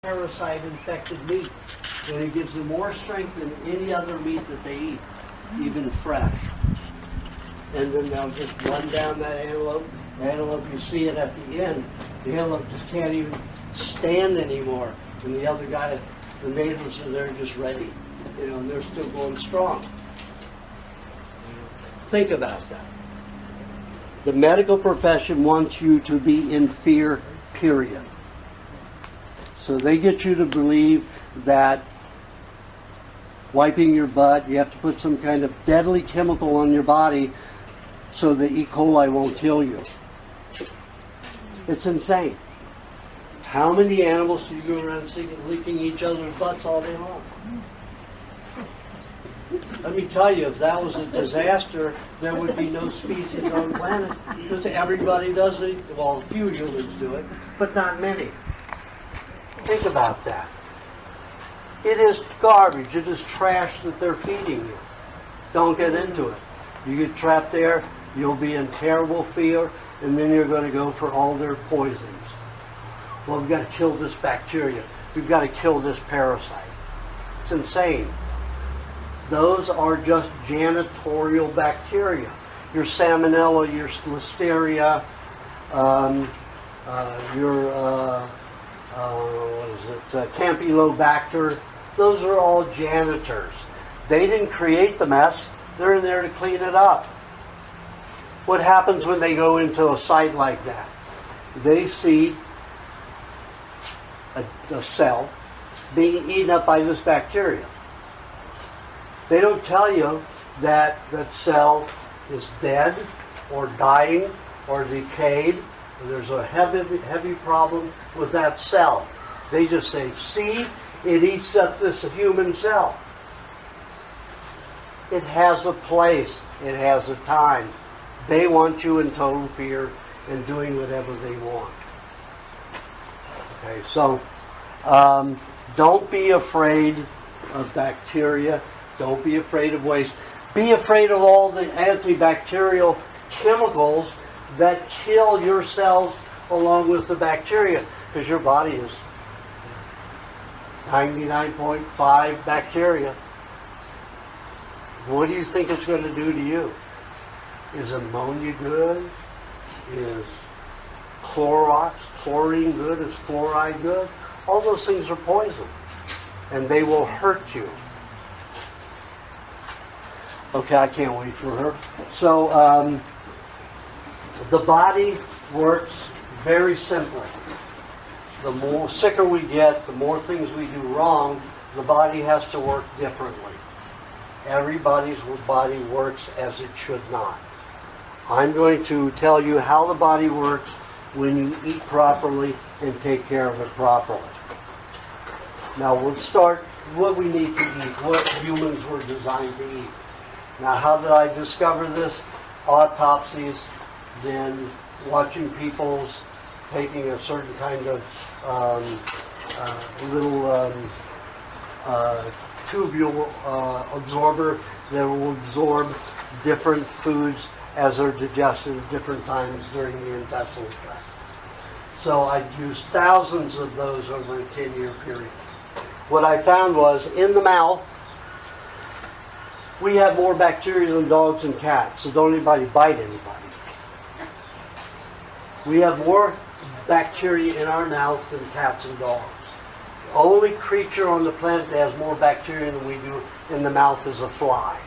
parasite-infected meat, and it gives them more strength than any other meat that they eat, even fresh. And then they'll just run down that antelope. The antelope, you see it at the end. The antelope just can't even stand anymore. And the other guy, the natives are there just ready, and they're still going strong. Think about that. The medical profession wants you to be in fear, period. So they get you to believe that wiping your butt, you have to put some kind of deadly chemical on your body so the E. coli won't kill you. It's insane. How many animals do you go around licking each other's butts all day long? Let me tell you, if that was a disaster, there would be no species on the planet. Because everybody does it. Well, a few humans do it, but not many. Think about that. It is garbage. It is trash that they're feeding you. Don't get into it. You get trapped there, you'll be in terrible fear, and then you're going to go for all their poisons. Well, we've got to kill this bacteria. We've got to kill this parasite. It's insane. Those are just janitorial bacteria. Your salmonella, your listeria, Campylobacter, those are all janitors. They didn't create the mess. They're in there to clean it up. What happens when they go into a site like that? They see a cell being eaten up by this bacteria. They don't tell you that that cell is dead or dying or decayed. There's a heavy problem with that cell. They just say, see, it eats up this human cell. It has a place. It has a time. They want you in total fear and doing whatever they want. Okay, so don't be afraid of bacteria. Don't be afraid of waste. Be afraid of all the antibacterial chemicals that kill your cells along with the bacteria, because your body is 99.5 bacteria. What do you think it's going to do to you? Is ammonia good? Is chlorine good? Is fluoride good? All those things are poison, and they will hurt you. Okay, I can't wait for her. So, the body works very simply. The more sicker we get, the more things we do wrong, the body has to work differently. Everybody's body works as it should not. I'm going to tell you how the body works when you eat properly and take care of it properly. Now we'll start what we need to eat, what humans were designed to eat. Now, how did I discover this? Autopsies, then watching people's taking a certain kind of little tubule absorber that will absorb different foods as they're digested at different times during the intestinal tract. So I used thousands of those over a 10-year period. What I found was, in the mouth, we have more bacteria than dogs and cats, so don't anybody bite anybody. We have more bacteria in our mouth than cats and dogs. The only creature on the planet that has more bacteria than we do in the mouth is a fly.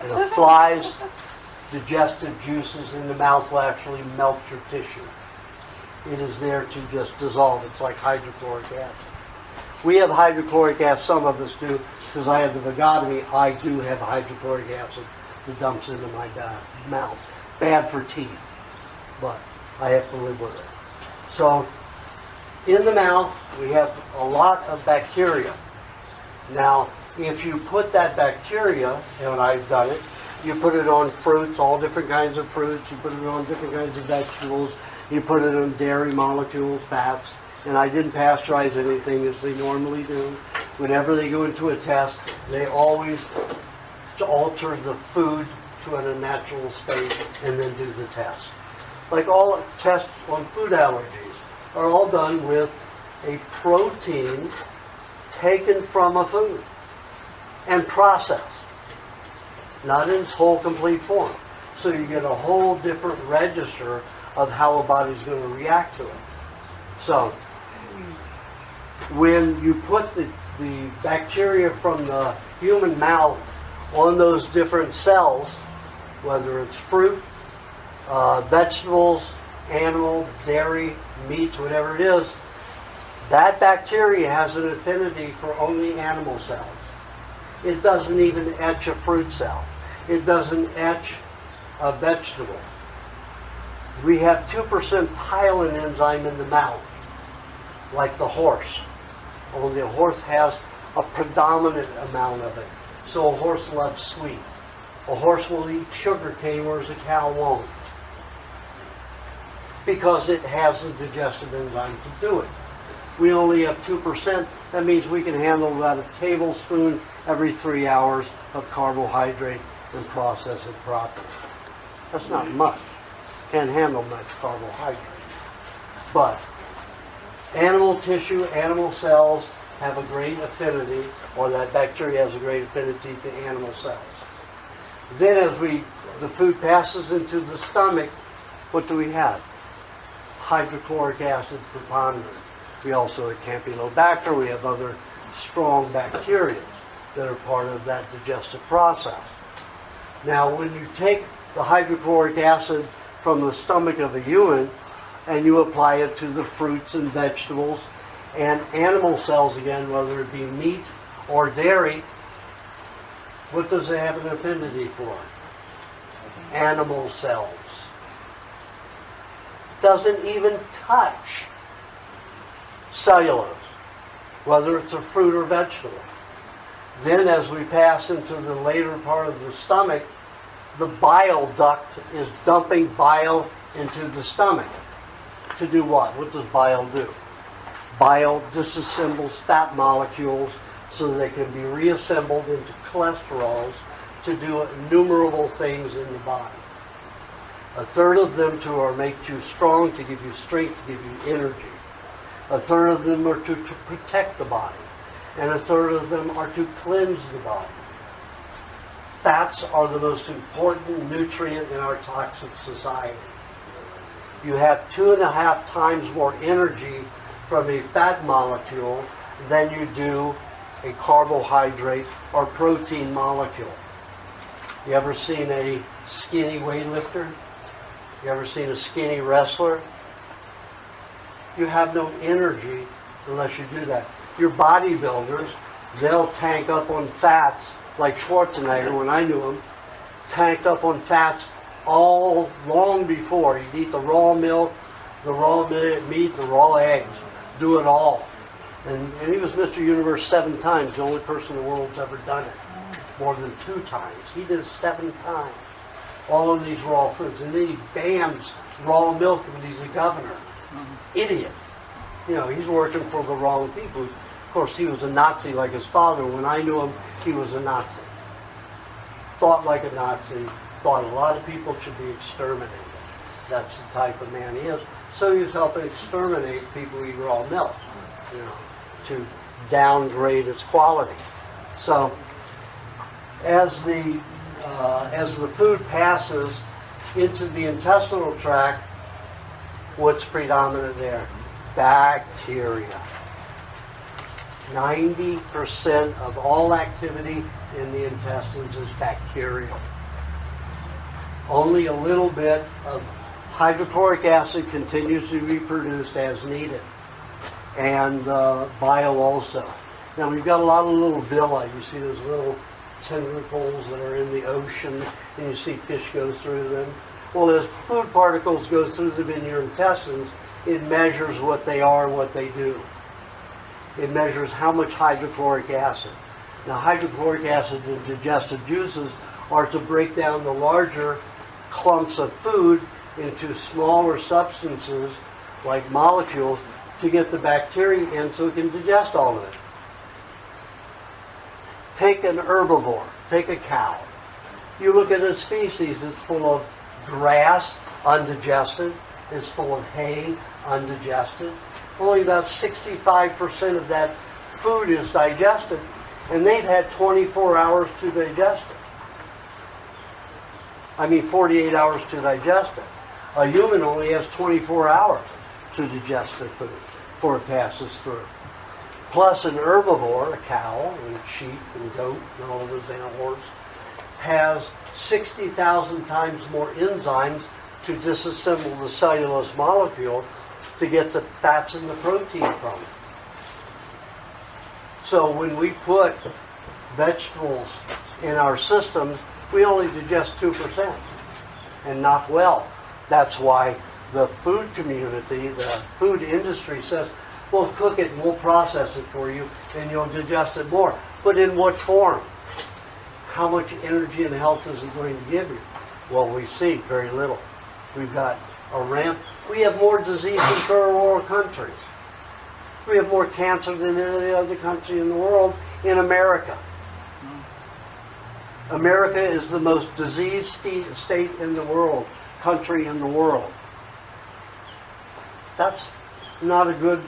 And a fly's digestive juices in the mouth will actually melt your tissue. It is there to just dissolve. It's like hydrochloric acid. We have hydrochloric acid, some of us do, because I have the vagotomy. I do have hydrochloric acid that dumps into my mouth. Bad for teeth, but I have to live with it. So, in the mouth, we have a lot of bacteria. Now, if you put that bacteria, and I've done it, you put it on fruits, all different kinds of fruits, you put it on different kinds of vegetables, you put it on dairy molecules, fats, and I didn't pasteurize anything as they normally do. Whenever they go into a test, they always alter the food to an unnatural state and then do the test. Like all tests on food allergies are all done with a protein taken from a food and processed, not in its whole complete form. So you get a whole different register of how a body's going to react to it. So when you put the bacteria from the human mouth on those different cells, whether it's fruit, vegetables, animal, dairy, meats, whatever it is, that bacteria has an affinity for only animal cells. It doesn't even etch a fruit cell. It doesn't etch a vegetable. We have 2% ptyalin enzyme in the mouth, like the horse. Only a horse has a predominant amount of it. So a horse loves sweet. A horse will eat sugar cane, whereas a cow won't, because it has the digestive enzyme to do it. We only have 2%. That means we can handle about a tablespoon every 3 hours of carbohydrate and process it properly. That's not much. Can't handle much carbohydrate. But animal tissue, animal cells have a great affinity, or that bacteria has a great affinity to animal cells. Then as the food passes into the stomach, what do we have? Hydrochloric acid preponderant. We also have Campylobacter. We have other strong bacteria that are part of that digestive process. Now, when you take the hydrochloric acid from the stomach of a human and you apply it to the fruits and vegetables and animal cells again, whether it be meat or dairy, what does it have an affinity for? Animal cells. Doesn't even touch cellulose, whether it's a fruit or vegetable. Then as we pass into the later part of the stomach, the bile duct is dumping bile into the stomach. To do what? What does bile do? Bile disassembles fat molecules so they can be reassembled into cholesterols to do innumerable things in the body. A third of them are make you strong, to give you strength, to give you energy. A third of them are to protect the body. And a third of them are to cleanse the body. Fats are the most important nutrient in our toxic society. You have 2.5 times more energy from a fat molecule than you do a carbohydrate or protein molecule. You ever seen a skinny weightlifter? You ever seen a skinny wrestler? You have no energy unless you do that. Your bodybuilders, they'll tank up on fats, like Schwarzenegger, when I knew him, tanked up on fats all long before. He'd eat the raw milk, the raw meat, the raw eggs, do it all. And he was Mr. Universe 7 times, the only person in the world that's ever done it. More than 2 times. He did it 7 times. All of these raw foods. And then he bans raw milk when he's a governor. Idiot. You know, he's working for the wrong people. Of course, he was a Nazi like his father. When I knew him, he was a Nazi. Thought like a Nazi. Thought a lot of people should be exterminated. That's the type of man he is. So he was helping exterminate people who eat raw milk, you know, to downgrade its quality. So as the food passes into the intestinal tract, what's predominant there? Bacteria. 90% of all activity in the intestines is bacterial. Only a little bit of hydrochloric acid continues to be produced as needed, and bile also. Now we've got a lot of little villi. You see those little tentacles that are in the ocean, and you see fish go through them. Well, as food particles go through them in your intestines, it measures what they are and what they do. It measures how much hydrochloric acid. Now, hydrochloric acid and digestive juices are to break down the larger clumps of food into smaller substances, like molecules, to get the bacteria in so it can digest all of it. Take an herbivore, take a cow. You look at its feces, it's full of grass, undigested. It's full of hay, undigested. only about 65% of that food is digested, and they've had 24 hours to digest it. I mean 48 hours to digest it. A human only has 24 hours to digest their food before it passes through. Plus an herbivore, a cow and sheep and goat and all of those animals, has 60,000 times more enzymes to disassemble the cellulose molecule to get the fats and the protein from it. So when we put vegetables in our systems, we only digest 2%, and not well. That's why the food community, the food industry says, we'll cook it and we'll process it for you and you'll digest it more. But in what form? How much energy and health is it going to give you? Well, we see very little. We've got a ramp. We have more disease than third world countries. We have more cancer than any other country in the world in America. America is the most diseased state in the world, country in the world. That's not a good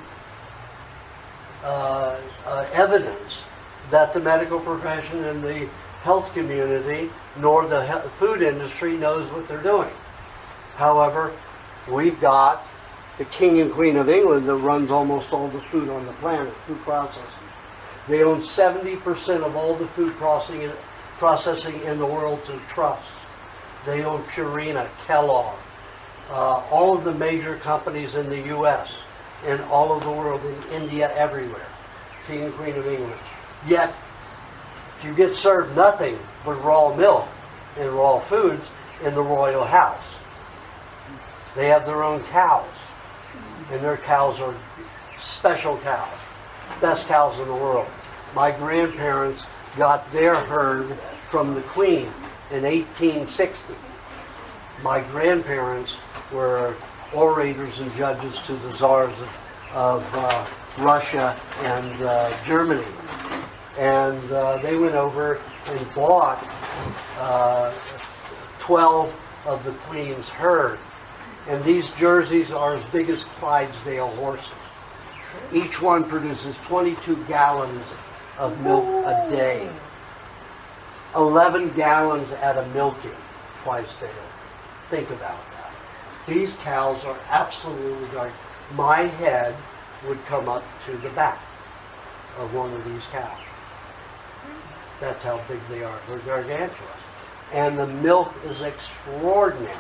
evidence that the medical profession and the health community nor the food industry knows what they're doing. However, we've got the King and Queen of England that runs almost all the food on the planet, food processing. They own 70% of all the food processing in the world through trust. They own Purina, Kellogg, all of the major companies in the U.S. and all of the world, in India, everywhere. King and Queen of England. Yet, you get served nothing but raw milk and raw foods in the royal house. They have their own cows, and their cows are special cows, best cows in the world. My grandparents got their herd from the Queen in 1860. My grandparents were orators and judges to the czars of Russia and Germany. And they went over and bought 12 of the Queen's herd. And these jerseys are as big as Clydesdale horses. Each one produces 22 gallons of milk a day. 11 gallons at a milking, Clydesdale. Think about that. These cows are absolutely gigantic. My head would come up to the back of one of these cows. That's how big they are. They're gargantuous. And the milk is extraordinary.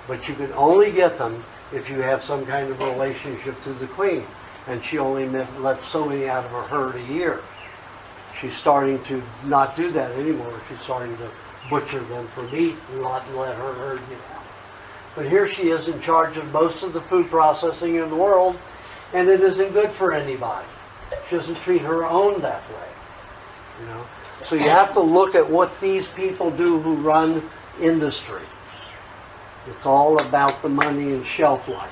But you can only get them if you have some kind of relationship to the Queen. And she only lets so many out of her herd a year. She's starting to not do that anymore. She's starting to butcher them for meat and not let her herd get out. But here she is in charge of most of the food processing in the world, and it isn't good for anybody. She doesn't treat her own that way. You know? So you have to look at what these people do who run industry. It's all about the money and shelf life.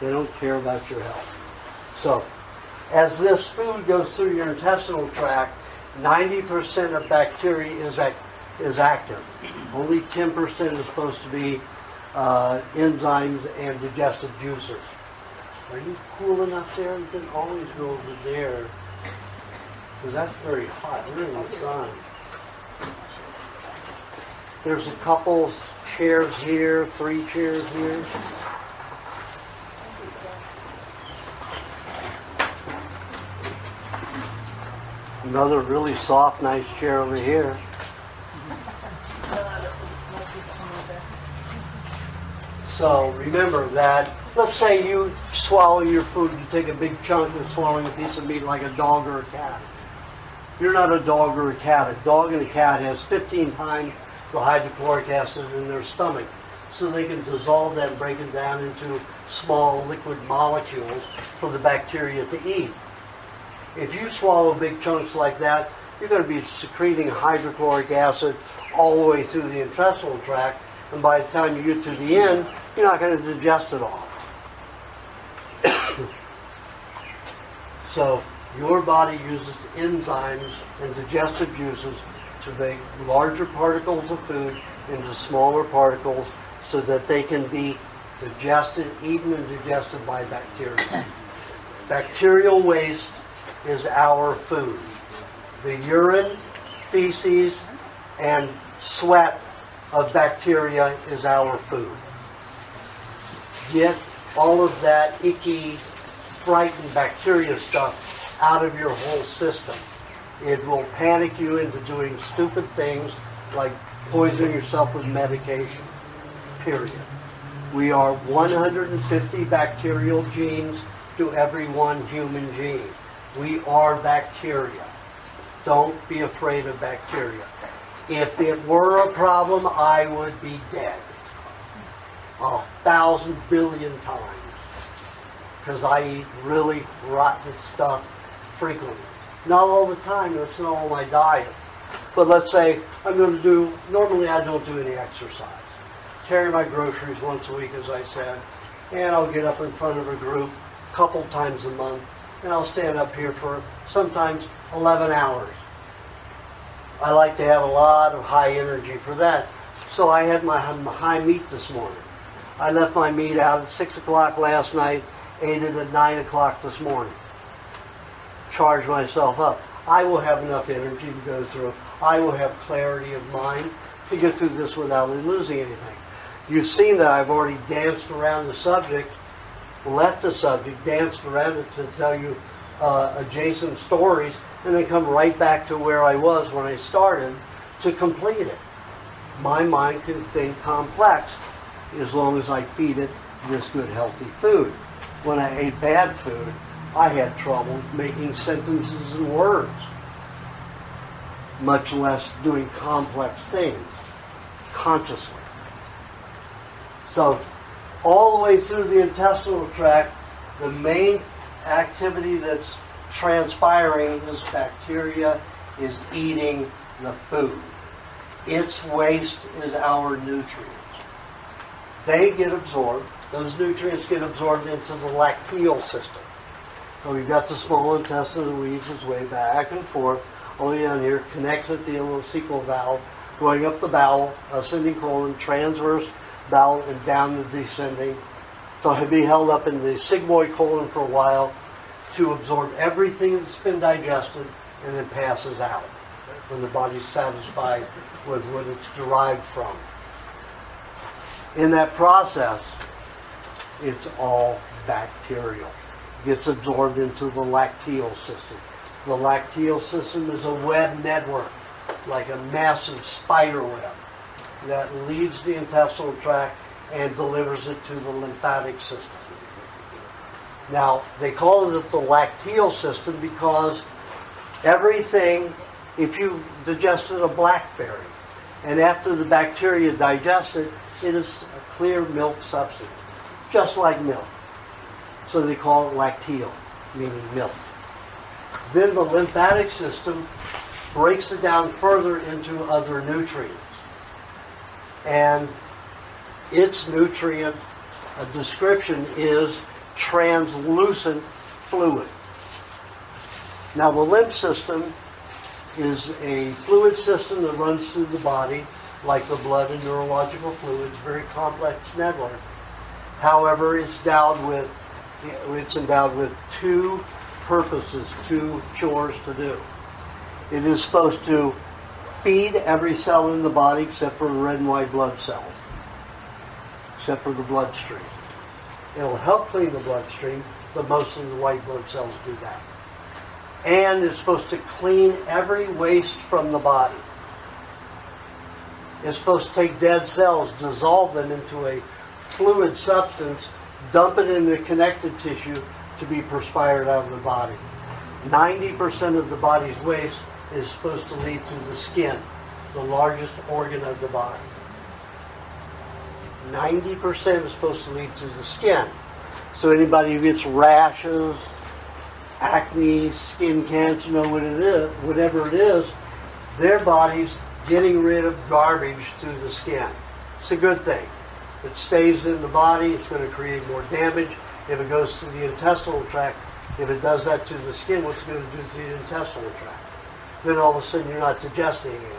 They don't care about your health. So, as this food goes through your intestinal tract, 90% of bacteria is active. Only 10% is supposed to be enzymes and digestive juices. Are you cool enough there? You can always go over there, because that's very hot. We're in the sun. There's a couple chairs here, 3 chairs here. Another really soft, nice chair over here. So remember that, let's say you swallow your food, you take a big chunk and swallowing a piece of meat like a dog or a cat. You're not a dog or a cat. A dog and a cat has 15 times the hydrochloric acid in their stomach, so they can dissolve that and break it down into small liquid molecules for the bacteria to eat. If you swallow big chunks like that, you're going to be secreting hydrochloric acid all the way through the intestinal tract, and by the time you get to the end, you're not going to digest it all. So your body uses enzymes and digestive juices to make larger particles of food into smaller particles so that they can be digested, eaten and digested by bacteria. Bacterial waste is our food. The urine, feces, and sweat of bacteria is our food. Get all of that icky, frightened bacteria stuff out of your whole system. It will panic you into doing stupid things like poisoning yourself with medication. Period. We are 150 bacterial genes to every one human gene. We are bacteria. Don't be afraid of bacteria. If it were a problem, I would be dead 1,000 billion times. Because I eat really rotten stuff frequently. Not all the time, that's not all my diet. But let's say I'm going to do, normally I don't do any exercise. Carry my groceries once a week, as I said, and I'll get up in front of a group a couple times a month, and I'll stand up here for sometimes 11 hours. I like to have a lot of high energy for that. So I had my high meat this morning. I left my meat out at 6 o'clock last night, ate it at 9 o'clock this morning. Charge myself up. I will have enough energy to go through. I will have clarity of mind to get through this without losing anything. You've seen that I've already danced around the subject, left the subject, danced around it to tell you adjacent stories, and then come right back to where I was when I started to complete it. My mind can think complex as long as I feed it this good, healthy food. When I ate bad food, I had trouble making sentences and words, much less doing complex things consciously. So all the way through the intestinal tract, the main activity that's transpiring is bacteria is eating the food. Its waste is our nutrients. They get absorbed. Those nutrients get absorbed into the lacteal system. So we've got the small intestine that weaves its way back and forth all the way down here, connects at the ileocecal valve, going up the bowel, ascending colon, transverse bowel, and down the descending. So it'll be held up in the sigmoid colon for a while to absorb everything that's been digested and then passes out when the body's satisfied with what it's derived from. In that process, it's all bacterial. It gets absorbed into the lacteal system. The lacteal system is a web network, like a massive spider web that leaves the intestinal tract and delivers it to the lymphatic system. Now, they call it the lacteal system because everything, if you've digested a blackberry, and after the bacteria digest it, it is a clear milk substance, just like milk. So they call it lacteal, meaning milk. Then the lymphatic system breaks it down further into other nutrients. And its nutrient description is translucent fluid. Now the lymph system is a fluid system that runs through the body like the blood and neurological fluids, very complex network. However, it's endowed with two purposes, two chores to do. It is supposed to feed every cell in the body except for the red and white blood cells, except for the bloodstream. It'll help clean the bloodstream, but mostly the white blood cells do that. And it's supposed to clean every waste from the body. It's supposed to take dead cells, dissolve them into a fluid substance, dump it in the connective tissue to be perspired out of the body. 90% of the body's waste is supposed to lead to the skin, the largest organ of the body. 90% is supposed to lead to the skin. So anybody who gets rashes, acne, skin cancer, what it is, whatever it is, their body's getting rid of garbage through the skin. It's a good thing. If it stays in the body, it's going to create more damage. If it goes to the intestinal tract, if it does that to the skin, what's it going to do to the intestinal tract? Then all of a sudden you're not digesting anything.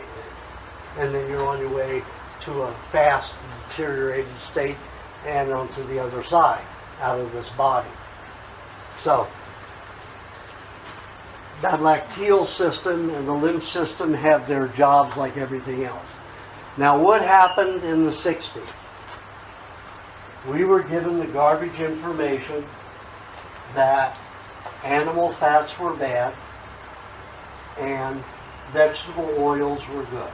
And then you're on your way to a fast, deteriorated state and onto the other side, out of this body. So, that lacteal system and the lymph system have their jobs like everything else. Now, what happened in the 60s? We were given the garbage information that animal fats were bad and vegetable oils were good.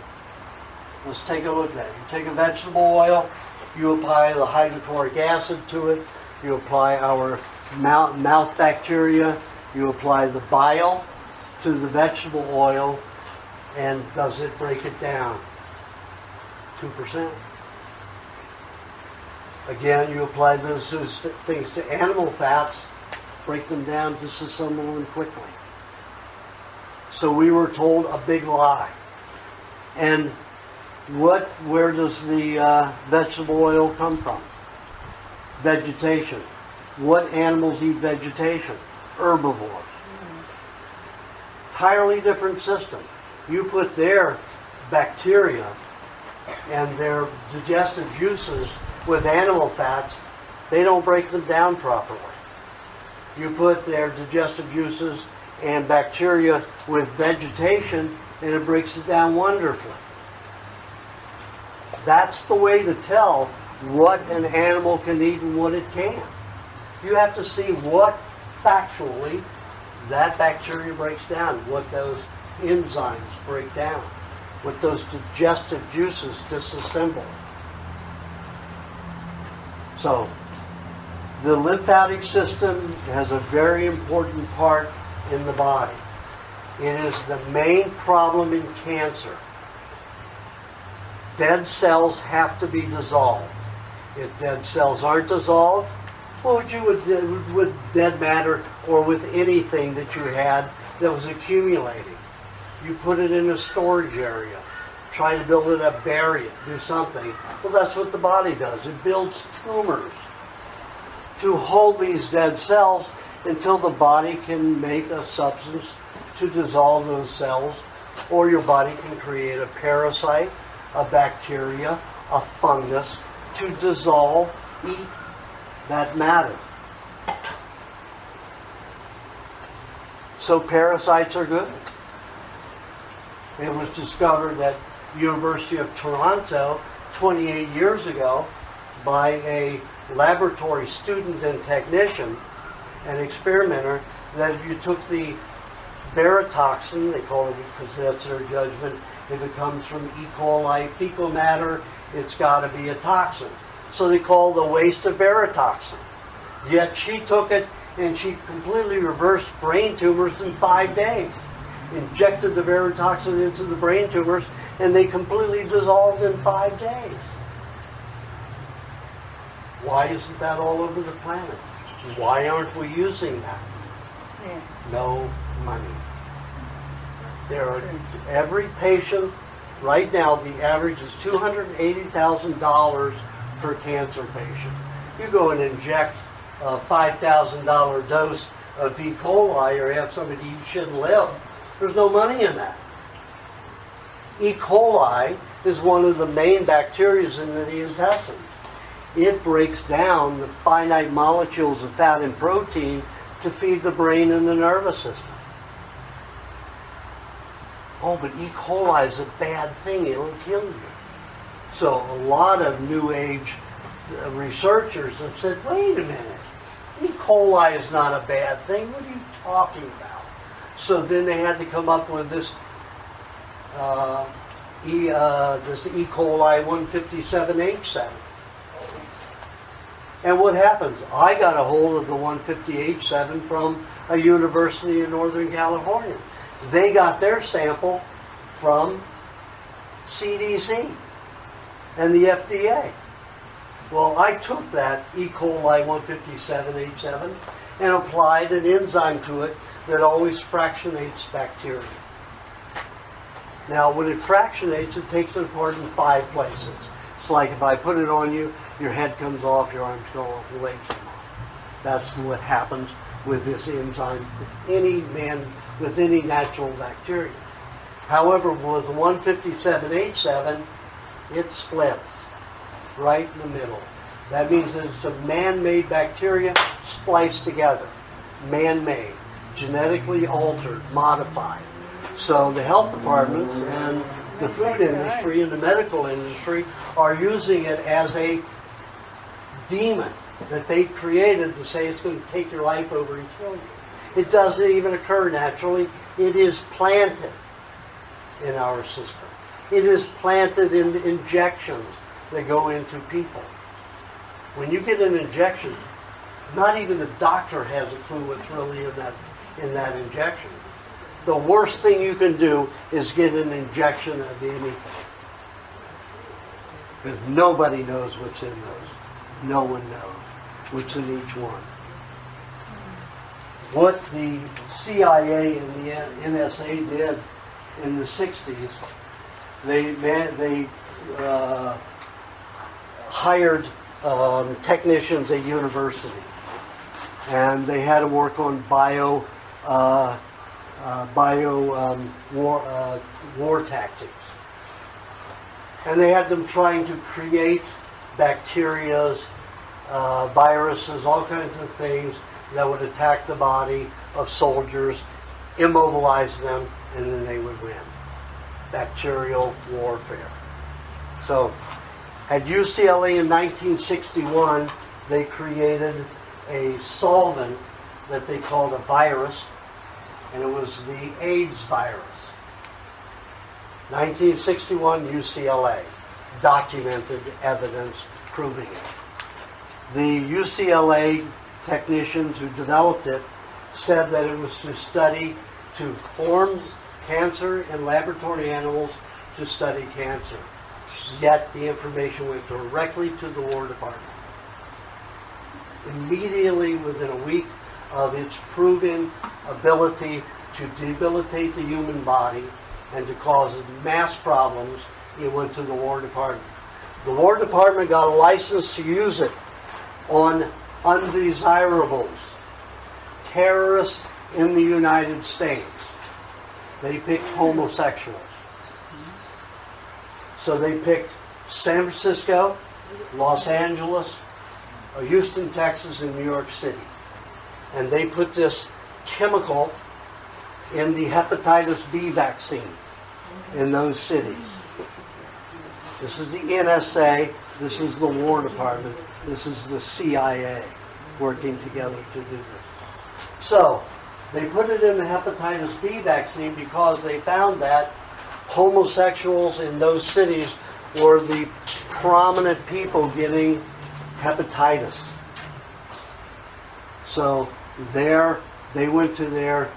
Let's take a look at it. You take a vegetable oil, you apply the hydrochloric acid to it, you apply our mouth bacteria, you apply the bile to the vegetable oil, and does it break it down? 2%. Again, you apply those things to animal fats, break them down, disassemble them quickly. So we were told a big lie. And where does the vegetable oil come from? Vegetation. What animals eat vegetation? Herbivores. Entirely different system. You put their bacteria and their digestive juices with animal fats, they don't break them down properly. You put their digestive juices and bacteria with vegetation, and it breaks it down wonderfully. That's the way to tell what an animal can eat and what it can't. You have to see what factually that bacteria breaks down, what those enzymes break down, what those digestive juices disassemble. So, the lymphatic system has a very important part in the body. It is the main problem in cancer. Dead cells have to be dissolved. If dead cells aren't dissolved, what would you do with dead matter or with anything that you had that was accumulating? You put it in a storage area. Try to build it up, bury it, do something. Well, that's what the body does. It builds tumors to hold these dead cells until the body can make a substance to dissolve those cells, or your body can create a parasite, a bacteria, a fungus to dissolve, eat that matter. So parasites are good. It was discovered at University of Toronto 28 years ago by a laboratory student and technician, an experimenter, that if you took the barotoxin, they call it because that's their judgment, if it comes from E. coli fecal matter, it's got to be a toxin. So they call the waste of barotoxin. Yet she took it and she completely reversed brain tumors in 5 days. Injected the barotoxin into the brain tumors and they completely dissolved in 5 days. Why isn't that all over the planet? Why aren't we using that? Yeah. No money. There are, every patient, right now, the average is $280,000 per cancer patient. You go and inject a $5,000 dose of E. coli or have somebody eat shit and live, there's no money in that. E. coli is one of the main bacteria in the intestines. It breaks down the finite molecules of fat and protein to feed the brain and the nervous system. Oh, but E. coli is a bad thing. It'll kill you. So a lot of New Age researchers have said, wait a minute. E. coli is not a bad thing. What are you talking about? So then they had to come up with this E. coli 157H7. And what happens? I got a hold of the 150H7 from a university in Northern California. They got their sample from CDC and the FDA. Well, I took that E. coli 157H7 and applied an enzyme to it that always fractionates bacteria. Now, when it fractionates, it takes it apart in 5 places. It's like if I put it on you, your head comes off, your arms go off, your legs come off. That's what happens with this enzyme with any man, with any natural bacteria. However, with 157H7, it splits right in the middle. That means that it's a man-made bacteria spliced together. Man-made, genetically altered, modified. So the health departments and the food industry and the medical industry are using it as a demon that they created to say it's going to take your life over and kill you. It doesn't even occur naturally. It is planted in our system. It is planted in injections that go into people. When you get an injection, not even the doctor has a clue what's really in that injection. The worst thing you can do is get an injection of anything. Because nobody knows what's in those. No one knows what's in each one. What the CIA and the NSA did in the 60s, they hired technicians at university, and they had to work on war tactics, and they had them trying to create bacterias, viruses, all kinds of things that would attack the body of soldiers, immobilize them, and then they would win. Bacterial warfare. So at UCLA in 1961, they created a solvent that they called a virus, and it was the AIDS virus. 1961, UCLA. Documented evidence proving it. The UCLA technicians who developed it said that it was to form cancer in laboratory animals to study cancer. Yet the information went directly to the War Department. Immediately within a week of its proven ability to debilitate the human body and to cause mass problems, it went to the War Department. The War Department got a license to use it on undesirables, terrorists in the United States. They picked homosexuals. So they picked San Francisco, Los Angeles, Houston, Texas, and New York City. And they put this chemical in the hepatitis B vaccine in those cities. This is the NSA, this is the War Department, this is the CIA working together to do this. So, they put it in the hepatitis B vaccine because they found that homosexuals in those cities were the prominent people getting hepatitis. So they went to their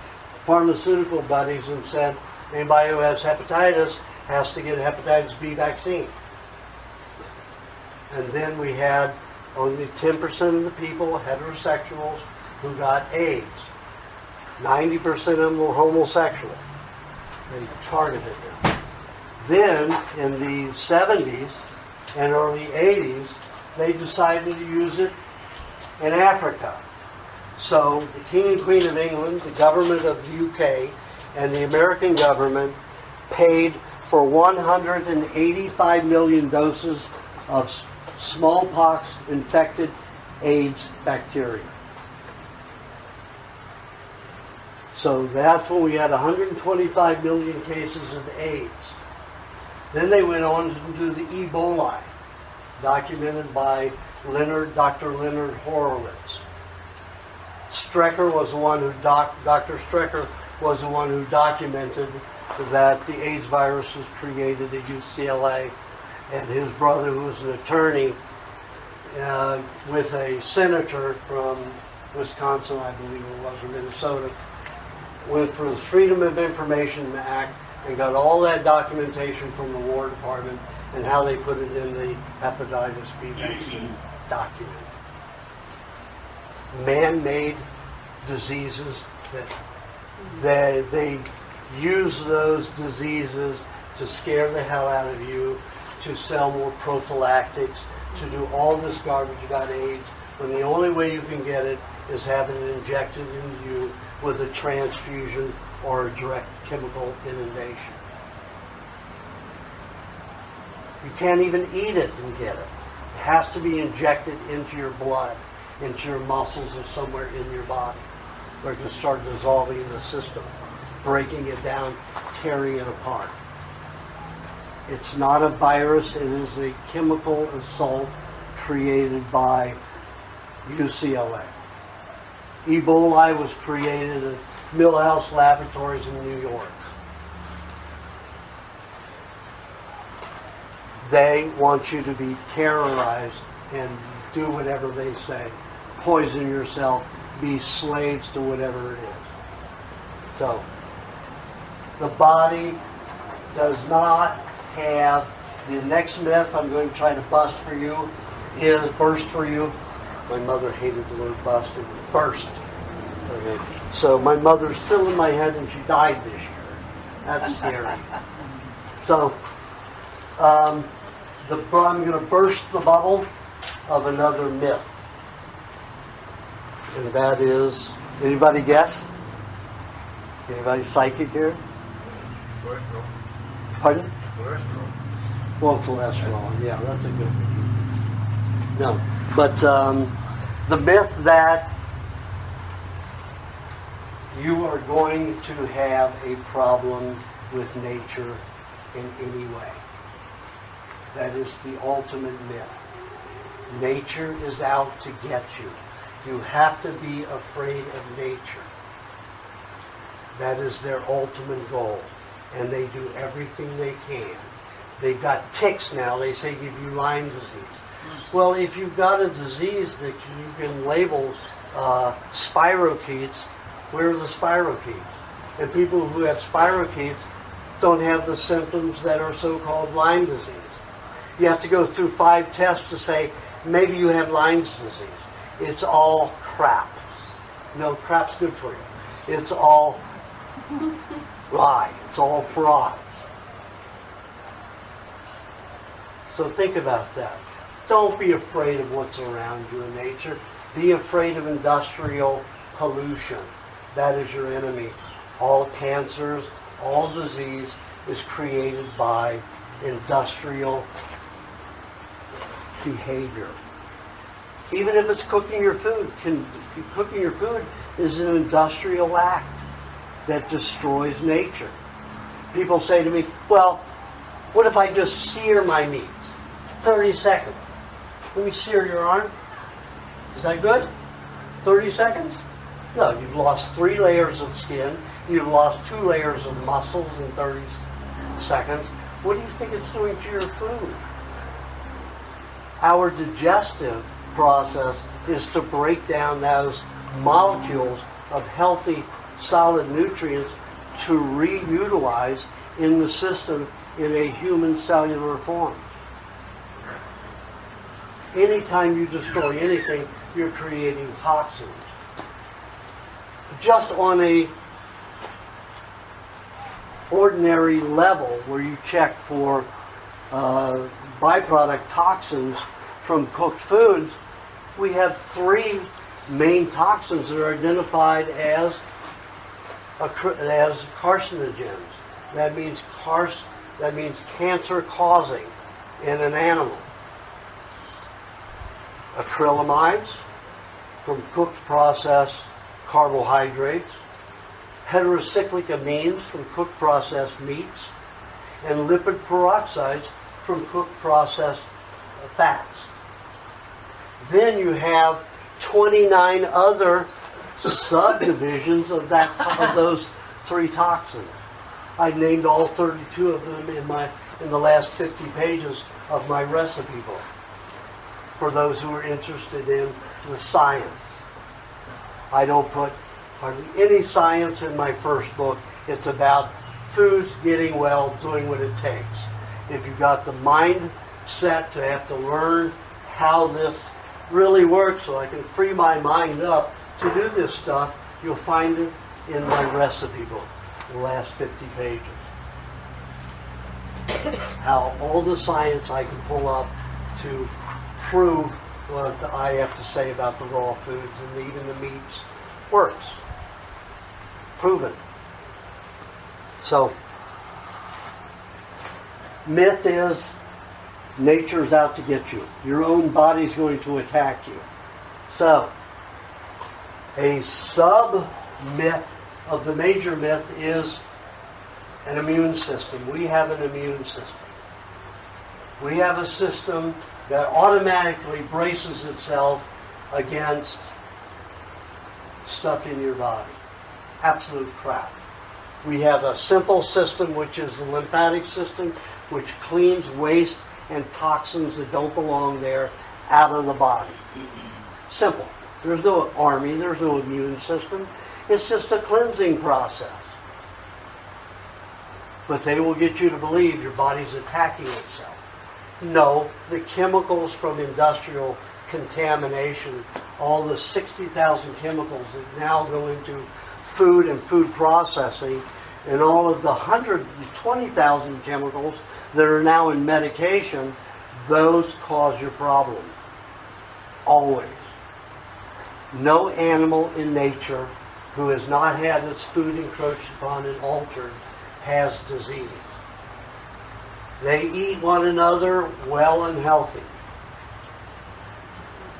pharmaceutical buddies and said, anybody who has hepatitis has to get a hepatitis B vaccine. And then we had only 10% of the people, heterosexuals, who got AIDS. 90% of them were homosexual. They targeted them. Then, in the 70s and early 80s, they decided to use it in Africa. So, the King and Queen of England, the government of the UK, and the American government paid for 185 million doses of smallpox-infected AIDS bacteria. So that's when we had 125 million cases of AIDS. Then they went on to do the Ebola, documented by Dr. Leonard Horowitz. Strecker was the one who Dr. Strecker was the one who documented that the AIDS virus was created at UCLA, and his brother, who was an attorney with a senator from Wisconsin, I believe it was, or Minnesota, went for the Freedom of Information Act and got all that documentation from the War Department and how they put it in the hepatitis B vaccine document. Man-made diseases that they use those diseases to scare the hell out of you, to sell more prophylactics, to do all this garbage about AIDS, when the only way you can get it is having it injected into you with a transfusion or a direct chemical inundation. You can't even eat it and get it. has to be injected into your blood, into your muscles, or somewhere in your body, or to start dissolving the system, breaking it down, tearing it apart. It's not a virus. It is a chemical assault created by UCLA. Ebola was created at Millhouse Laboratories in New York. They want you to be terrorized and do whatever they say. Poison yourself, be slaves to whatever it is. So, the body does not have, the next myth I'm going to try to burst for you. My mother hated the word bust, it was burst. Okay. So my mother's still in my head and she died this year. That's scary. So, I'm going to burst the bubble of another myth. And that is, anybody guess? Anybody psychic here? Cholesterol. Pardon? Cholesterol. Well, cholesterol, yeah, that's a good one. No, but the myth that you are going to have a problem with nature in any way. That is the ultimate myth. Nature is out to get you. You have to be afraid of nature. That is their ultimate goal. And they do everything they can. They've got ticks now. They say give you Lyme disease. Well, if you've got a disease that you can label spirochetes, where are the spirochetes? And people who have spirochetes don't have the symptoms that are so-called Lyme disease. You have to go through 5 tests to say, maybe you have Lyme's disease. It's all crap. No, crap's good for you. It's all lie. It's all fraud. So think about that. Don't be afraid of what's around you in nature. Be afraid of industrial pollution. That is your enemy. All cancers, all disease is created by industrial behavior. Even if it's cooking your food. Cooking your food is an industrial act that destroys nature. People say to me, well, what if I just sear my meats? 30 seconds. Let me sear your arm. Is that good? 30 seconds? No, you've lost 3 layers of skin. You've lost 2 layers of muscles in 30 seconds. What do you think it's doing to your food? Our digestive process is to break down those molecules of healthy, solid nutrients to reutilize in the system in a human cellular form. Anytime you destroy anything, you're creating toxins. Just on a ordinary level where you check for byproduct toxins from cooked foods, we have 3 main toxins that are identified as carcinogens. That means cancer causing in an animal. Acrylamides from cooked processed carbohydrates, heterocyclic amines from cooked processed meats, and lipid peroxides from cooked processed fats. Then you have 29 other subdivisions of those 3 toxins. I named all 32 of them in the last 50 pages of my recipe book, for those who are interested in the science. I don't put hardly any science in my first book. It's about foods getting well, doing what it takes. If you've got the mindset to have to learn how this really works so I can free my mind up to do this stuff, you'll find it in my recipe book, the last 50 pages. How all the science I can pull up to prove what I have to say about the raw foods and even the meats works. Proven. So, myth is Nature's out to get you. Your own body's going to attack you. So, a sub-myth of the major myth is an immune system. We have an immune system. We have a system that automatically braces itself against stuff in your body. Absolute crap. We have a simple system, which is the lymphatic system, which cleans waste and toxins that don't belong there out of the body. Simple. There's no army, there's no immune system. It's just a cleansing process. But they will get you to believe your body's attacking itself. No, the chemicals from industrial contamination, all the 60,000 chemicals that now go into food and food processing, and all of the 120,000 chemicals that are now in medication, those cause your problem. Always. No animal in nature who has not had its food encroached upon and altered has disease. They eat one another well and healthy.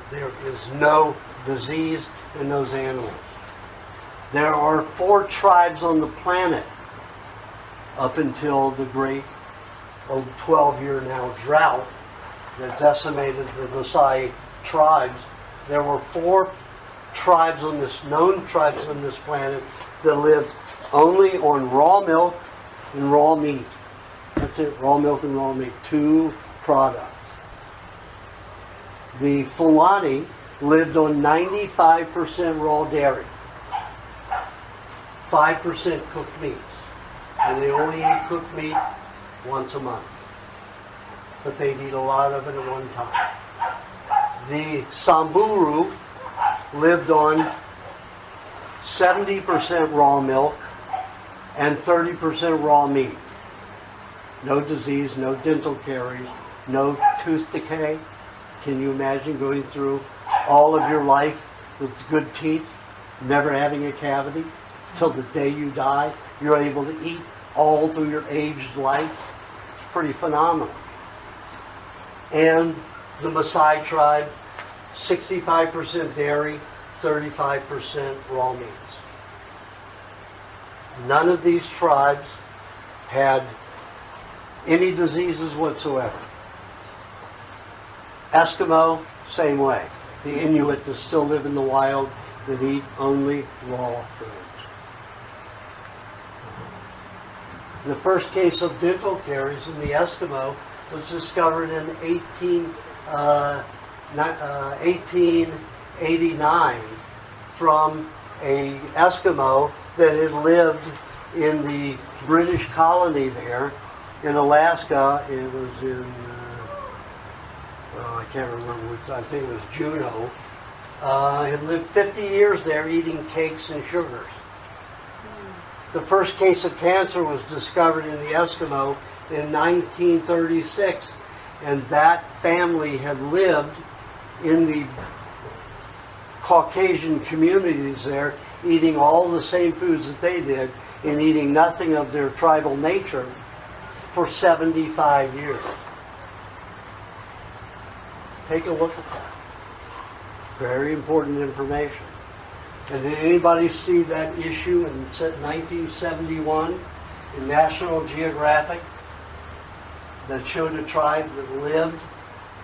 There is no disease in those animals. There are 4 tribes on the planet up until the great 12-year now drought that decimated the Maasai tribes. There were 4 tribes on this, known tribes on this planet that lived only on raw milk and raw meat. That's it, raw milk and raw meat. 2 products. The Fulani lived on 95% raw dairy, 5% cooked meats, and they only ate cooked meat once a month. But they'd eat a lot of it at one time. The Samburu lived on 70% raw milk and 30% raw meat. No disease, no dental caries, no tooth decay. Can you imagine going through all of your life with good teeth, never having a cavity, till the day you die? You're able to eat all through your aged life. It's pretty phenomenal. And the Maasai tribe, 65% dairy, 35% raw meats. None of these tribes had any diseases whatsoever. Eskimo, same way. The Inuit that still live in the wild that eat only raw foods. The first case of dental caries in the Eskimo was discovered in 1889 from an Eskimo that had lived in the British colony there in Alaska. It was in, I can't remember which, I think it was Juneau. Had lived 50 years there eating cakes and sugars. The first case of cancer was discovered in the Eskimo in 1936, and that family had lived in the Caucasian communities there, eating all the same foods that they did and eating nothing of their tribal nature for 75 years. Take a look at that. Very important information. And did anybody see that issue in 1971 in National Geographic that showed a tribe that lived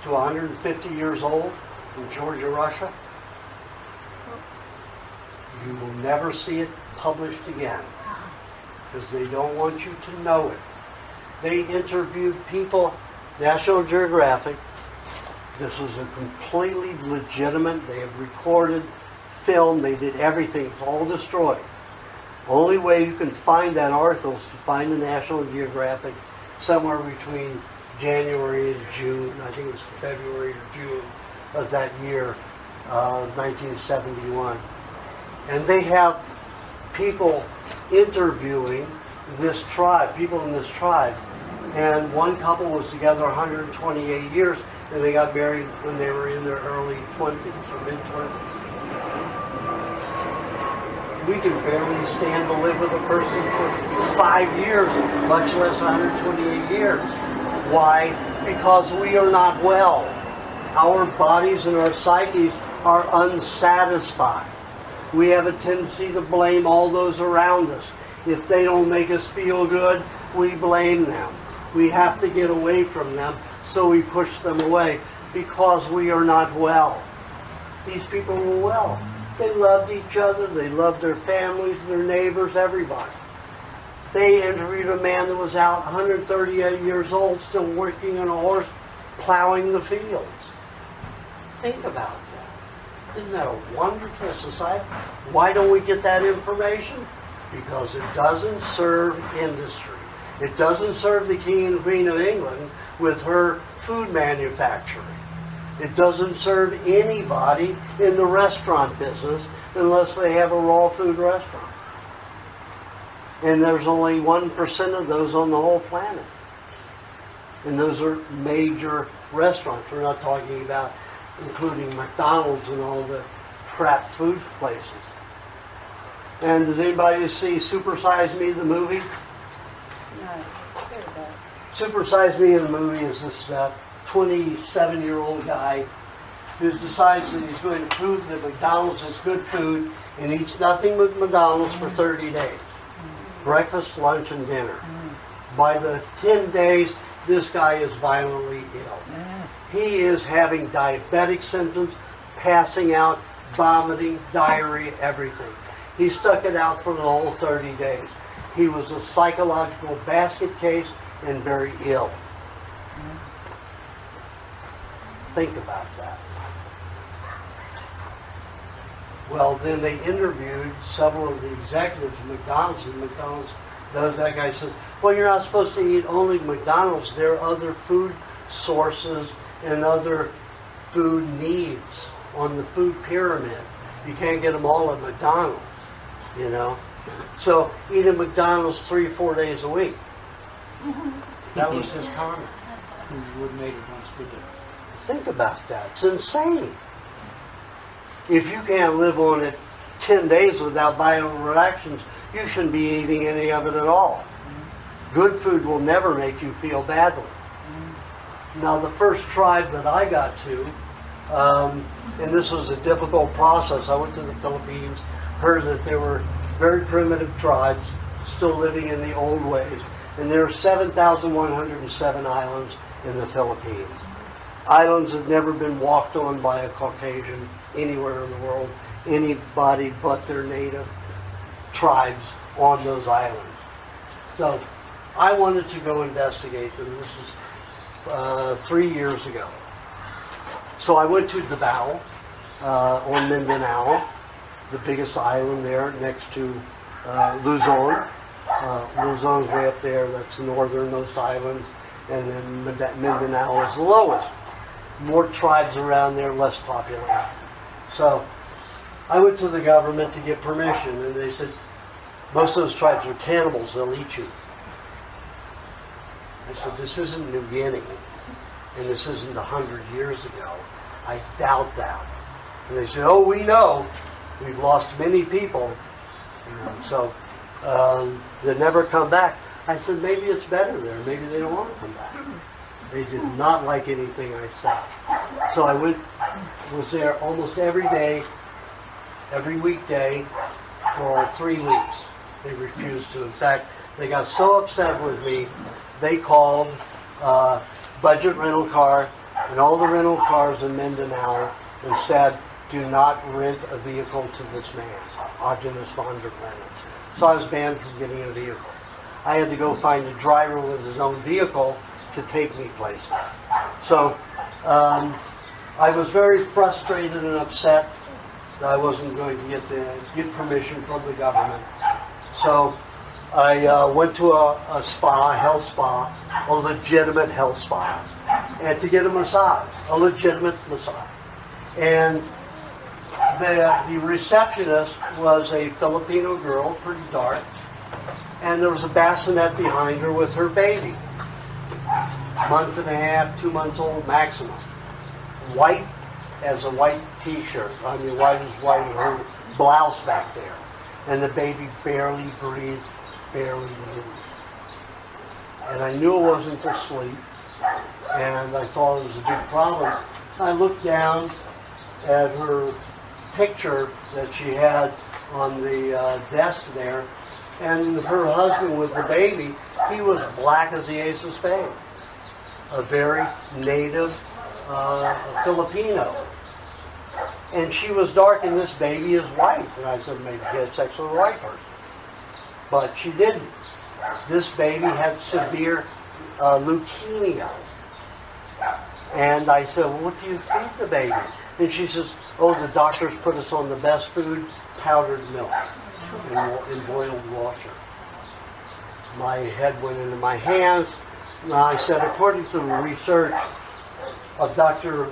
to 150 years old in Georgia, Russia? You will never see it published again because they don't want you to know it. They interviewed people, National Geographic. This was a completely legitimate, they have recorded, filmed, they did everything. It's all destroyed. Only way you can find that article is to find the National Geographic somewhere between January and June, I think it was February or June of that year, 1971. And they have people interviewing this tribe, people in this tribe. And one couple was together 128 years, and they got married when they were in their early 20s or mid-20s. We can barely stand to live with a person for 5 years, much less 128 years. Why? because we are not well. Our bodies and our psyches are unsatisfied. We have a tendency to blame all those around us. If they don't make us feel good, we blame them. We have to get away from them, so we push them away because we are not well. These people were well. They loved each other. They loved their families, their neighbors, everybody. They interviewed a man that was out 138 years old, still working on a horse, plowing the fields. Think about that. Isn't that a wonderful society? Why don't we get that information? Because it doesn't serve industry. It doesn't serve the King and Queen of England with her food manufacturing. It doesn't serve anybody in the restaurant business unless they have a raw food restaurant. And there's only 1% of those on the whole planet. And those are major restaurants. We're not talking about including McDonald's and all the crap food places. And does anybody see Super Size Me, the movie? No, hear about. Super Size Me in the movie is this 27-year-old guy who decides that he's going to prove that McDonald's is good food and eats nothing but McDonald's for 30 days. Breakfast, lunch, and dinner. By the 10 days, this guy is violently ill. He is having diabetic symptoms, passing out, vomiting, diarrhea, everything. He stuck it out for the whole 30 days. He was a psychological basket case and very ill. Think about that. Well, then they interviewed several of the executives of McDonald's, and McDonald's does. That guy says, well, you're not supposed to eat only McDonald's. There are other food sources and other food needs on the food pyramid. You can't get them all at McDonald's, you know. So eat at McDonald's 3-4 days a week. That was his comment. We wouldn't eat it once we did. Think about that. It's insane. If you can't live on it 10 days without violent reactions, you shouldn't be eating any of it at all. Good food will never make you feel badly. Now, the first tribe that I got to, and this was a difficult process, I went to the Philippines, heard that there were very primitive tribes still living in the old ways, and there are 7,107 islands in the Philippines. Islands have never been walked on by a Caucasian anywhere in the world, anybody but their native tribes on those islands. So I wanted to go investigate them. This is 3 years ago. So I went to Davao on Mindanao, the biggest island there next to Luzon. Luzon's way up there, that's the northernmost island, and then Mindanao is the lowest. More tribes around there, less population. So I went to the government to get permission, and they said, most of those tribes are cannibals, they'll eat you. I said, this isn't New Guinea, and this isn't 100 years ago. I doubt that. And they said, oh, we know. We've lost many people. You know, so they never come back. I said, maybe it's better there. Maybe they don't want to come back. They did not like anything I said. So I was there almost every day, every weekday for 3 weeks. They refused to. In fact, they got so upset with me, they called budget rental car and all the rental cars in Mindanao and said, do not rent a vehicle to this man, Aajonus Vonderplanitz. So I was banned from getting a vehicle. I had to go find a driver with his own vehicle to take me places. So I was very frustrated and upset that I wasn't going to get permission from the government. So I went to a spa, a health spa, a legitimate health spa, and to get a massage, a legitimate massage. And the receptionist was a Filipino girl, pretty dark, and there was a bassinet behind her with her baby. Month and a half, 2 months old maximum. White as a white t-shirt. I mean, white as white, and her blouse back there. And the baby barely breathed, barely moved. And I knew it wasn't asleep. and I thought it was a big problem. I looked down at her picture that she had on the desk there, and her husband with the baby, he was black as the ace of spades. A very native Filipino. And she was dark and this baby is white. And I said, maybe she had sex with a white person. But she didn't. This baby had severe leukemia. And I said, well, what do you feed the baby? And she says, oh, the doctors put us on the best food, powdered milk in boiled water. My head went into my hands. And I said, according to the research of Dr.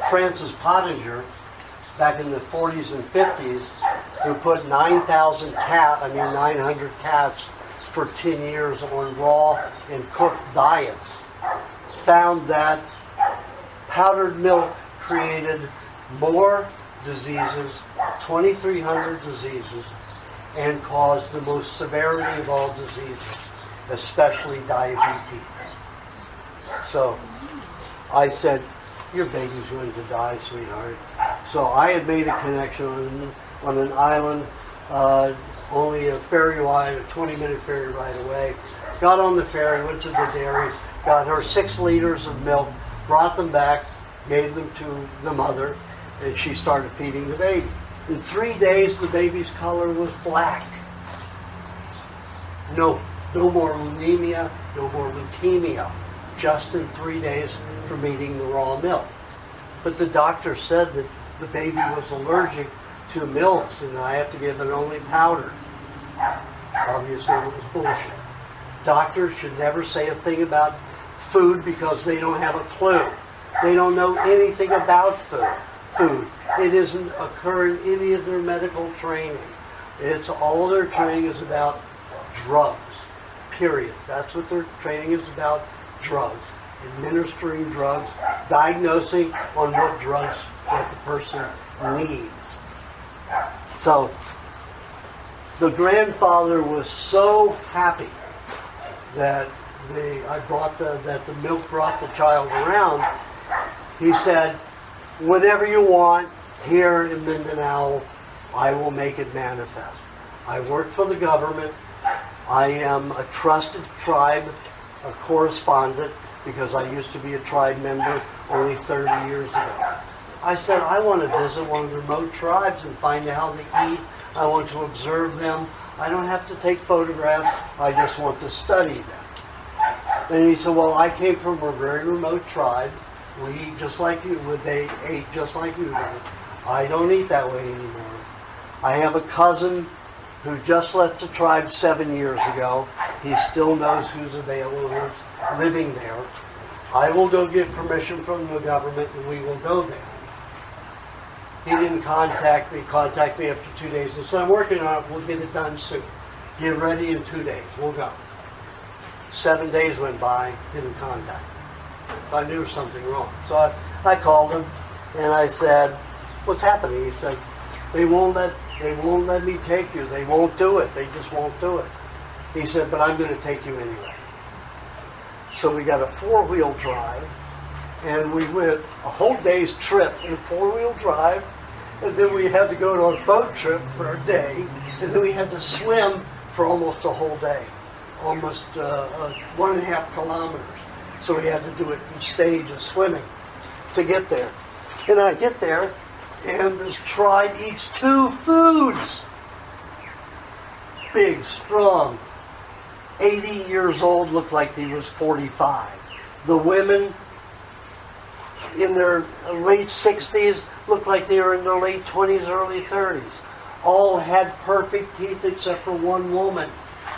Francis Pottinger, back in the 40s and 50s, who put 900 cats for 10 years on raw and cooked diets, found that powdered milk created more diseases, 2,300 diseases, and caused the most severity of all diseases, especially diabetes. So I said, your baby's going to die, sweetheart. So I had made a connection on an island, only a ferry ride, a 20-minute ferry ride away. Got on the ferry, went to the dairy, got her 6 liters of milk, brought them back, gave them to the mother, and she started feeding the baby. In 3 days, the baby's color was black. No more anemia, no more leukemia. Just in 3 days from eating the raw milk. But the doctor said that the baby was allergic to milks and I have to give it only powdered. Obviously it was bullshit. Doctors should never say a thing about food because they don't have a clue. They don't know anything about food. It doesn't occur in any of their medical training. It's all their training is about drugs. Period. That's what their training is about. Drugs, administering drugs, diagnosing on what drugs that the person needs. So the grandfather was so happy that the milk brought the child around. He said, whatever you want here in Mindanao, I will make it manifest. I work for the government. I am a trusted tribe, a correspondent, because I used to be a tribe member only 30 years ago. I said, I want to visit one of the remote tribes and find out how they eat. I want to observe them. I don't have to take photographs. I just want to study them. And he said, well, I came from a very remote tribe. We eat just like you. They ate just like you do. I don't eat that way anymore. I have a cousin who just left the tribe 7 years ago. He still knows who's available, who's living there. I will go get permission from the government and we will go there. He didn't contact me after 2 days and said, I'm working on it, we'll get it done soon. Get ready in 2 days, we'll go. 7 days went by, didn't contact me. I knew something wrong. So I called him and I said, what's happening? He said, they won't let me take you. They won't do it. They just won't do it. He said, but I'm going to take you anyway. So we got a 4-wheel drive, and we went a whole day's trip in a 4-wheel drive, and then we had to go on a boat trip for a day, and then we had to swim for almost a whole day, almost 1.5 kilometers. So we had to do it in stages, swimming, to get there. And I get there, and this tribe eats 2 foods. Big, strong, 80 years old, looked like he was 45. The women in their late 60s looked like they were in their late 20s, early 30s. All had perfect teeth except for one woman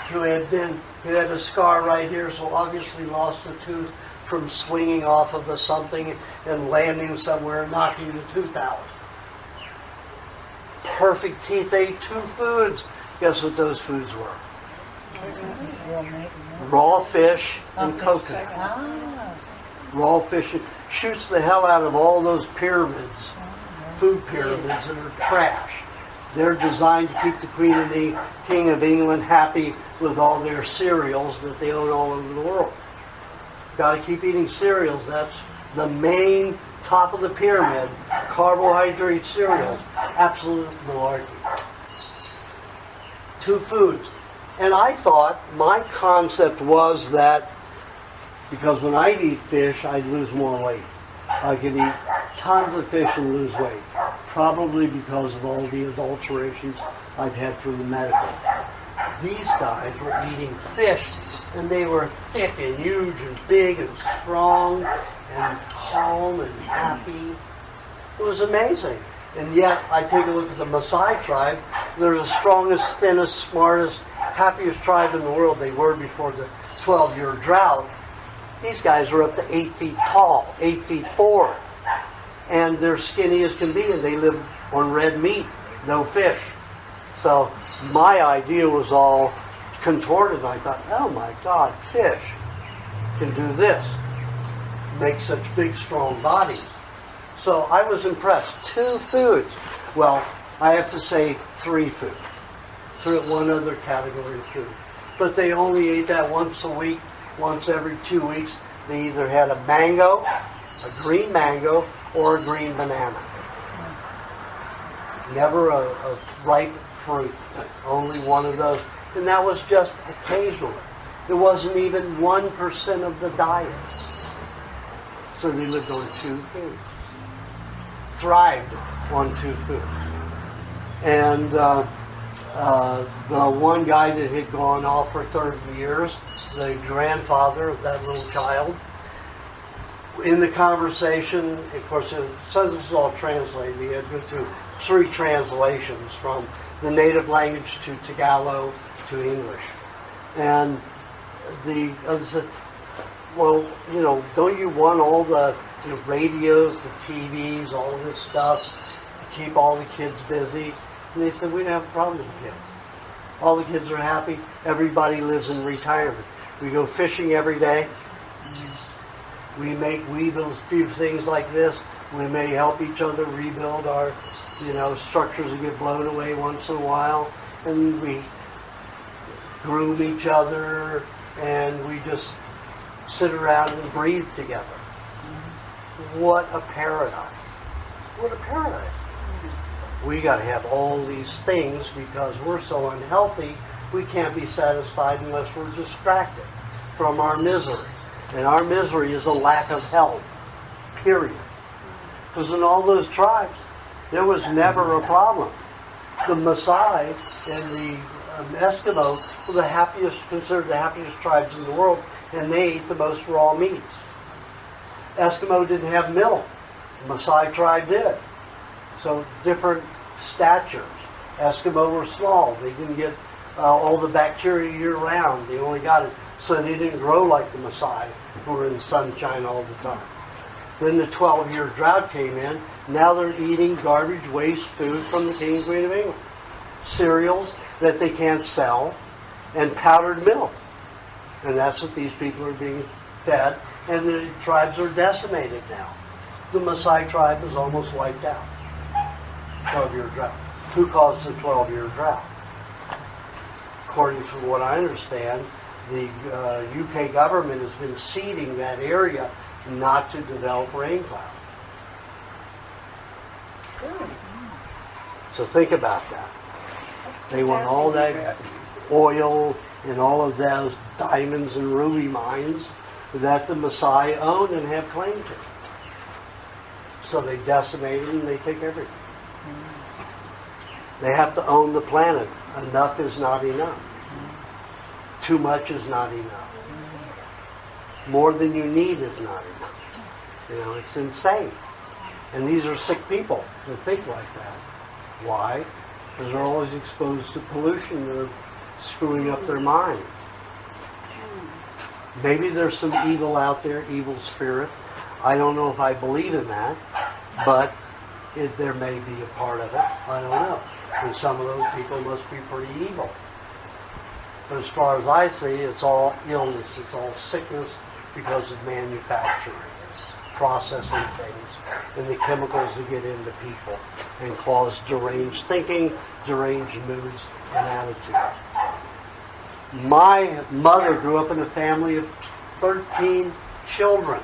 who had a scar right here, so obviously lost a tooth from swinging off of something and landing somewhere and knocking the tooth out. Perfect teeth, ate 2 foods. Guess what those foods were? Raw fish and coconut. Raw fish. It shoots the hell out of all those pyramids, food pyramids that are trash. They're designed to keep the Queen and the King of England happy with all their cereals that they own all over the world. Got to keep eating cereals. That's the main top of the pyramid. Carbohydrate cereals. Absolute malarkey. 2 foods. And I thought, my concept was that because when I'd eat fish, I'd lose more weight. I could eat tons of fish and lose weight. Probably because of all the adulterations I've had from the medical. These guys were eating fish, and they were thick and huge and big and strong and calm and happy. It was amazing. And yet, I take a look at the Maasai tribe. They're the strongest, thinnest, smartest, happiest tribe in the world. They were before the 12-year drought. These guys are up to 8 feet tall, 8 feet 4. And they're skinny as can be, and they live on red meat, no fish. So my idea was all contorted. I thought, oh my God, fish can do this, make such big, strong bodies. So I was impressed. 2 foods. Well, I have to say 3 foods. One other category of food. But they only ate that once a week, once every 2 weeks. They either had a mango, a green mango, or a green banana. Never a ripe fruit. Only one of those. And that was just occasionally. It wasn't even 1% of the diet. So they lived on 2 foods. Thrived on 2 foods. And the one guy that had gone off for 30 years, the grandfather of that little child, in the conversation, of course, so this is all translated. We had to go through 3 translations from the native language to Tagalog to English. And the other said, well, don't you want all the radios, the TVs, all this stuff to keep all the kids busy? And they said, we don't have a problem with the kids. All the kids are happy. Everybody lives in retirement. We go fishing every day. We build a few things like this. We may help each other rebuild our, structures that get blown away once in a while. And we groom each other, and we just sit around and breathe together. What a paradise. What a paradise. We got to have all these things because we're so unhealthy, we can't be satisfied unless we're distracted from our misery. And our misery is a lack of health, period. Because in all those tribes, there was never a problem. The Maasai and the Eskimo were considered the happiest tribes in the world, and they ate the most raw meats. Eskimo didn't have milk. The Maasai tribe did. So different statures. Eskimo were small. They didn't get all the bacteria year-round. They only got it. So they didn't grow like the Maasai, who were in the sunshine all the time. Then the 12-year drought came in. Now they're eating garbage, waste food from the King and Queen of England. Cereals that they can't sell, and powdered milk. And that's what these people are being fed. And the tribes are decimated now. The Maasai tribe is almost wiped out. 12-year drought. Who caused the 12-year drought? According to what I understand, the UK government has been seeding that area not to develop rain clouds. So think about that. They want all that oil and all of those diamonds and ruby mines that the Maasai own and have claim to. So they decimate it and they take everything. They have to own the planet. Enough is not enough. Too much is not enough. More than you need is not enough. It's insane. And these are sick people that think like that. Why? Because they're always exposed to pollution. They're screwing up their mind. Maybe there's some evil out there, evil spirit. I don't know if I believe in that, but there may be a part of it. I don't know. And some of those people must be pretty evil. But as far as I see, it's all illness. It's all sickness because of manufacturing. processing things and the chemicals that get into people and cause deranged thinking, deranged moods, and attitudes. My mother grew up in a family of 13 children,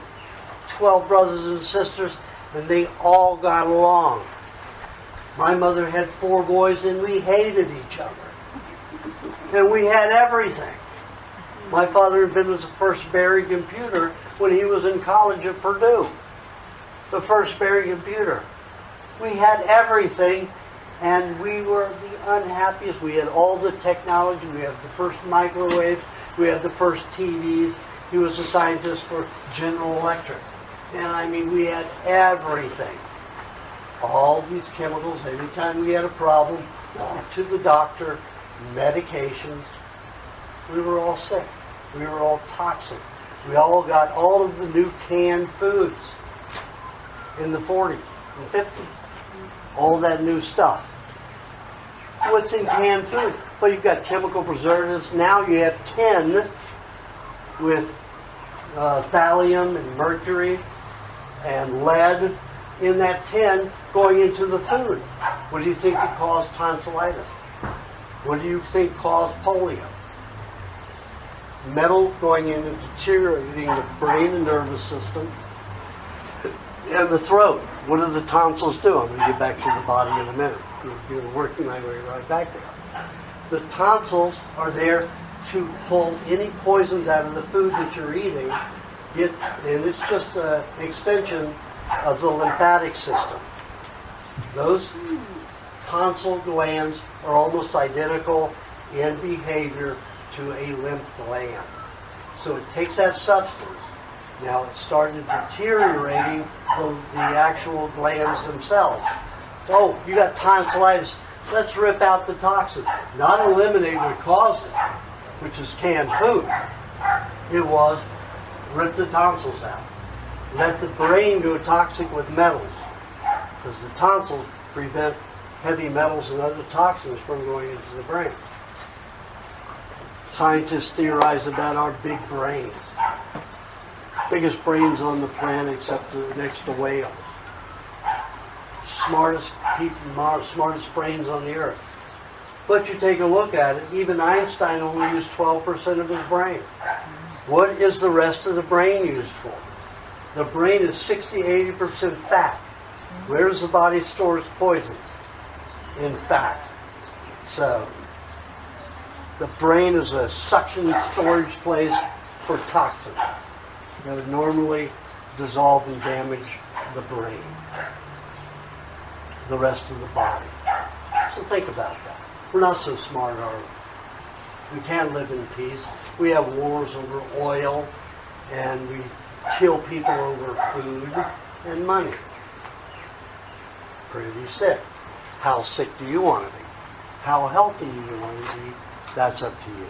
12 brothers and sisters, and they all got along. My mother had 4 boys, and we hated each other. And we had everything. My father invented the first buried computer when he was in college at Purdue. The first buried computer. We had everything, and we were the unhappiest. We had all the technology. We had the first microwaves. We had the first TVs. He was a scientist for General Electric. And I mean, we had everything. All these chemicals, anytime we had a problem, off to the doctor, medications. We were all sick. We were all toxic. We all got all of the new canned foods in the 40s and 50s. All that new stuff. What's in canned food? Well, you've got chemical preservatives. Now you have tin with thallium and mercury and lead in that tin going into the food. What do you think could cause tonsillitis? What do you think caused polio? Metal going in and deteriorating the brain and nervous system and the throat. What do the tonsils do? I'm going to get back to the body in a minute. You're working my way right back there. The tonsils are there to pull any poisons out of the food that you're eating. And it's just an extension of the lymphatic system. Those tonsil glands are almost identical in behavior to a lymph gland. So it takes that substance. Now it started deteriorating the actual glands themselves. Oh, you got tonsillitis. Let's rip out the toxin. Not eliminate what caused it, which is canned food. It was rip the tonsils out. Let the brain go toxic with metals, because the tonsils prevent heavy metals and other toxins from going into the brain. Scientists theorize about our big brains. Biggest brains on the planet except next to whales. Smartest people, smartest brains on the earth. But you take a look at it, even Einstein only used 12% of his brain. What is the rest of the brain used for? The brain is 60-80% fat. Where does the body store its poisons? In fat. So, the brain is a suction storage place for toxins that would normally dissolve and damage the brain, the rest of the body. So think about that. We're not so smart, are we? We can't live in peace. We have wars over oil, and we kill people over food and money. Pretty sick. How sick do you want to be? How healthy do you want to be? That's up to you.